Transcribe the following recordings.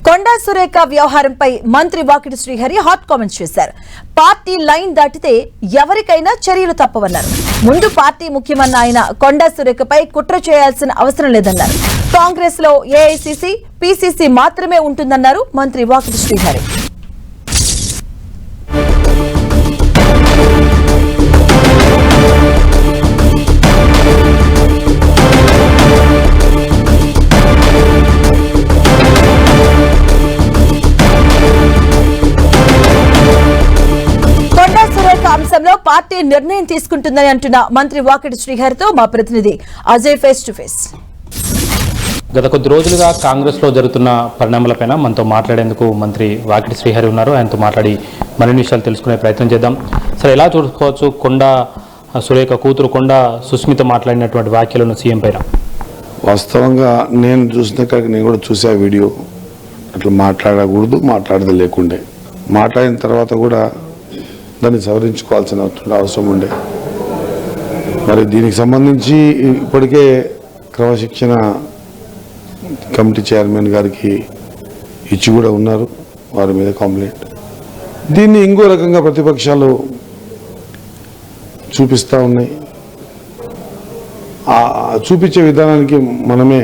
కొండా సురేఖ వ్యవహారంపై మంత్రి Vakiti Srihari hot comments చేశారు. పార్టీ లైన్ దాటితే ఎవరికైనా చర్యలు తప్పవన్నారు. ముందు పార్టీ ముఖ్యమన్న ఆయన కొండా సురేఖపై కుట్ర చేయాల్సిన అవసరం లేదన్నారు. కాంగ్రెస్ లో ఏఐసీసీ, పీసీసీ మాత్రమే ఉంటుందన్నారు మంత్రి వాకిటి శ్రీహరి. అంశంలో పార్టీ నిర్ణయం తీసుకుంటుందని అంటున్న మంత్రి వాకిటి శ్రీహరితో మా ప్రతినిధి అజయ్ ఫేస్ టు ఫేస్. గత కొద్ది రోజులుగా కాంగ్రెస్ లో జరుగుతున్న పరిణామాలపైన మనతో మాట్లాడేందుకు మంత్రి వాకిటి శ్రీహరి ఉన్నారు. ఆయనతో మాట్లాడి మరిన్ని విషయాలు తెలుసుకునే ప్రయత్నం చేద్దాం. సరే, ఎలా చూసుకోవచ్చు కొండా సురేఖ కూతురు కొండా సుస్మిత మాట్లాడినటువంటి వ్యాఖ్యలను సీఎం పైన? వాస్తవంగా నేను చూసిన కాడికి నేను కూడా చూసా వీడియో. అట్లా మాట్లాడకూడదు, మాట్లాడదు లేకుండే. మాట్లాడిన తర్వాత కూడా దాన్ని సవరించుకోవాల్సిన అవసరం ఉండే. మరి దీనికి సంబంధించి ఇప్పటికే క్రమశిక్షణ కమిటీ చైర్మన్ గారికి ఇచ్చి కూడా ఉన్నారు, వారి మీద కంప్లైంట్. దీన్ని ఇంకో రకంగా ప్రతిపక్షాలు చూపిస్తూ ఉన్నాయి. చూపించే విధానానికి మనమే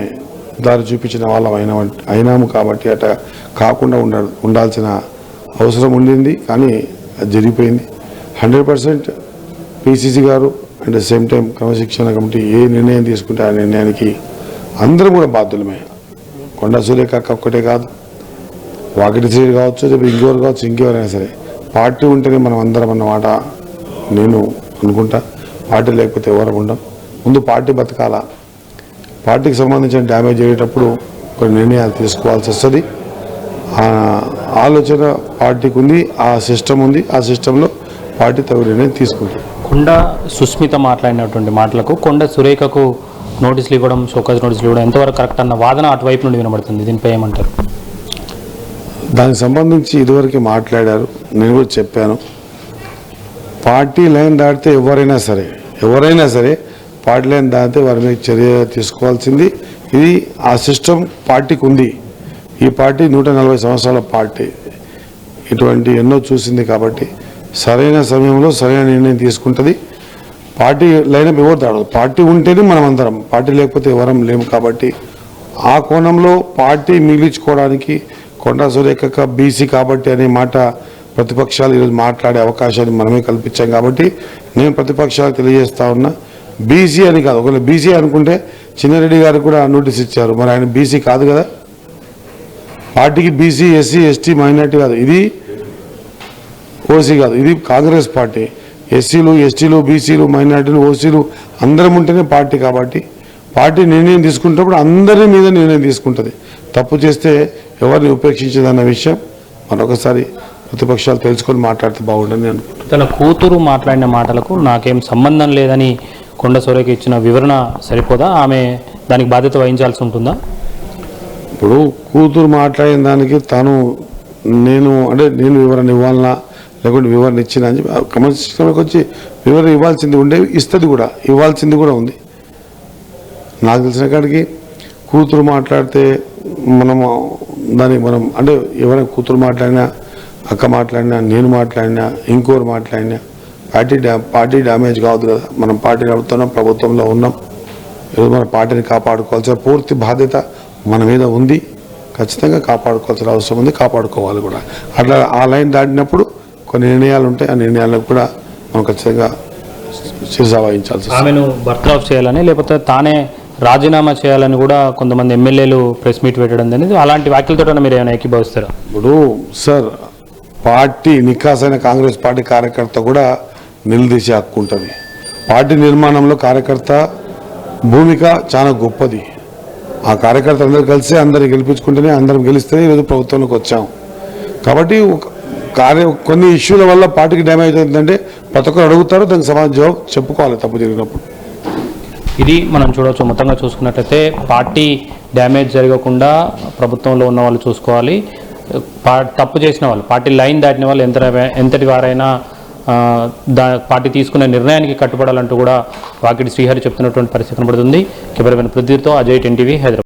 దారి చూపించిన వాళ్ళం అయినాము కాబట్టి అట కాకుండా ఉండాల్సిన అవసరం ఉండింది. కానీ అది జరిగిపోయింది. 100% పీసీసీ గారు అండ్ సేమ్ టైం క్రమశిక్షణ కమిటీ ఏ నిర్ణయం తీసుకుంటే ఆ నిర్ణయానికి అందరం కూడా బాధ్యులమే. కొండా సురేఖ ఒక్కటే కాదు, వాకిటి శ్రీహరి కావచ్చు, ఇంకెవరు కావచ్చు, ఇంకెవరైనా సరే పార్టీ ఉంటేనే మనం అందరం అన్నమాట నేను అనుకుంటా. పార్టీ లేకపోతే ఎవరు ఉండం. ముందు పార్టీ బతకాల. పార్టీకి సంబంధించిన డ్యామేజ్ అయ్యేటప్పుడు కొన్ని నిర్ణయాలు తీసుకోవాల్సి వస్తుంది. ఆలోచన పార్టీకి ఉంది, ఆ సిస్టమ్ ఉంది. ఆ సిస్టంలో పార్టీ తగు నిర్ణయం తీసుకుంటుంది. కొండా సుస్మిత మాట్లాడినటువంటి మాటలకు కొండా సురేఖకు నోటీసులు ఇవ్వడం, షోకాజ్ నోటీసులు ఇవ్వడం ఎంతవరకు కరెక్ట్ అన్న వాదన అటువైపు నుండి వినబడుతుంది. దీనిపై ఏమంటారు? దానికి సంబంధించి ఇదివరకు మాట్లాడారు, నేను కూడా చెప్పాను. పార్టీ లైన్ దాటితే ఎవరైనా సరే పార్టీ లైన్ దాటితే వారి మీద చర్య తీసుకోవాల్సింది. ఇది ఆ సిస్టమ్ పార్టీకి ఉంది. ఈ పార్టీ 140 సంవత్సరాల పార్టీ, ఇటువంటి ఎన్నో చూసింది. కాబట్టి సరైన సమయంలో సరైన నిర్ణయం తీసుకుంటుంది. పార్టీ లైనప్ ఎవరు దాడదు. పార్టీ ఉంటేనే మనం అందరం, పార్టీ లేకపోతే ఎవరం లేము. కాబట్టి ఆ కోణంలో పార్టీ మిగిలించుకోవడానికి కొండా సురేఖ బీసీ కాబట్టి అనే మాట ప్రతిపక్షాలు ఈరోజు మాట్లాడే అవకాశాన్ని మనమే కల్పించాం. కాబట్టి నేను ప్రతిపక్షాలకు తెలియజేస్తా ఉన్నా, బీసీ అని కాదు. ఒకవేళ బీసీ అనుకుంటే చిన్నారెడ్డి గారు కూడా నోటీస్ ఇచ్చారు. మరి ఆయన బీసీ కాదు కదా. పార్టీకి బీసీ, ఎస్సీ, ఎస్టీ, మైనార్టీ కాదు, ఇది ఓసీ కాదు, ఇది కాంగ్రెస్ పార్టీ. ఎస్సీలు, ఎస్టీలు, బీసీలు, మైనార్టీలు, ఓసీలు అందరం ఉంటేనే పార్టీ. కాబట్టి పార్టీ నిర్ణయం తీసుకున్నప్పుడు అందరి మీద నిర్ణయం తీసుకుంటుంది. తప్పు చేస్తే ఎవరిని ఉపేక్షించదన్న విషయం మరొకసారి ప్రతిపక్షాలు తెలుసుకొని మాట్లాడితే బాగుండని అనుకుంటున్నాను. తన కూతురు మాట్లాడిన మాటలకు నాకేం సంబంధం లేదని కొండా సురేఖ ఇచ్చిన వివరణ సరిపోదా? ఆమె దానికి బాధ్యత వహించాల్సి ఉంటుందా? ఇప్పుడు కూతురు మాట్లాడిన దానికి నేను వివరణ ఇవ్వాలన్నా లేకుంటే వివరణ ఇచ్చినా అని చెప్పి క్రమశిక్షణలోకి వచ్చి వివరణ ఇవ్వాల్సింది ఉండే, ఇస్తుంది కూడా, ఇవ్వాల్సింది కూడా ఉంది. నాకు తెలిసిన కాడికి కూతురు మాట్లాడితే మనం ఎవరైనా కూతురు మాట్లాడినా, అక్క మాట్లాడినా, నేను మాట్లాడినా, ఇంకోరు మాట్లాడినా పార్టీ డ్యామేజ్ కావద్దు కదా. మనం పార్టీ నడుపుతున్నాం, ప్రభుత్వంలో ఉన్నాం. ఈరోజు మన పార్టీని కాపాడుకోవాల్సిన పూర్తి బాధ్యత మన మీద ఉంది. ఖచ్చితంగా కాపాడుకోవాల్సిన అవసరం ఉంది, కాపాడుకోవాలి కూడా. అట్లా ఆ లైన్ దాటినప్పుడు కొన్ని నిర్ణయాలు ఉంటాయి. ఆ నిర్ణయాలకు కూడా మనం ఖచ్చితంగా శిరస వహించాల్సి. ఆమెను బర్తరఫ్ చేయాలని లేకపోతే తానే రాజీనామా చేయాలని కూడా కొంతమంది ఎమ్మెల్యేలు ప్రెస్ మీట్ పెట్టడం అనేది, అలాంటి వ్యాఖ్యలతో మీరు ఏమైనా ఏకీభవిస్తారా? ఇప్పుడు సార్, పార్టీ నికాసైన కాంగ్రెస్ పార్టీ కార్యకర్త కూడా నిలదీసే హక్కు ఉంటుంది. పార్టీ నిర్మాణంలో కార్యకర్త భూమిక చాలా గొప్పది. ఆ కార్యకర్తలు అందరూ కలిసి అందరిని గెలిపించుకుంటేనే, అందరం గెలిస్తేనే ఈరోజు ప్రభుత్వంలోకి వచ్చాం. కాబట్టి కొన్ని ఇష్యూల వల్ల పార్టీకి డ్యామేజ్ అవుతుందంటే ప్రతి ఒక్కరు అడుగుతారు, దానికి సమాధానం జవాబు చెప్పుకోవాలి తప్పు జరిగినప్పుడు. ఇది మనం చూడవచ్చు. మొత్తంగా చూసుకున్నట్లయితే పార్టీ డ్యామేజ్ జరగకుండా ప్రభుత్వంలో ఉన్న వాళ్ళు చూసుకోవాలి. తప్పు చేసిన వాళ్ళు, పార్టీ లైన్ దాటిన వాళ్ళు ఎంతటి వారైనా పార్టీ తీసుకునే నిర్ణయానికి కట్టుబడాలంటూ కూడా వాకిటి శ్రీహరి చెప్తున్నటువంటి పరిస్థితి కనబడుతుంది. కెమెరామెన్ పృథ్వీతో అజయ్, 10 టీవీ, హైదరాబాద్.